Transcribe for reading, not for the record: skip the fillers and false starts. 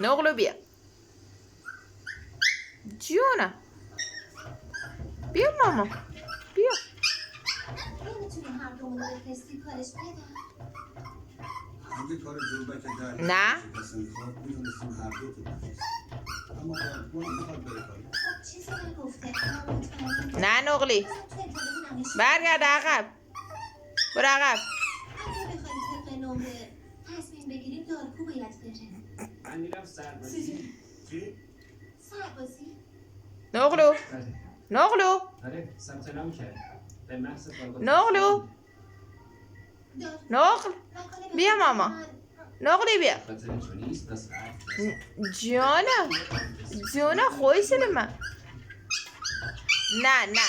نقلو بیا جونم بیا ماما بیا نمیتونی هر دومونو بفرستی کارش بدم. اگه کار جلبک در نه. کسی میخواد میتونستیم هر دو تو بفرستیم. اما ما میخواد بره کاری. خب چیزی نگفته اما مطمئنم نه نقلی بذار تو انتظار نمیشه. برگرد عقب برو عقب اگه بخوایم طبق نمره تصمیم بگیریم دارکو باید بره. من میرم سربازی. چی؟ سربازی؟ نقلو آره. نقلو آره ثبت نام کرد. به محض فارغ نقلو دارکو نقل مکان بیا ماما. من- نقلی بیا خاطر تو نیست das جانم جانم خوش من نه نه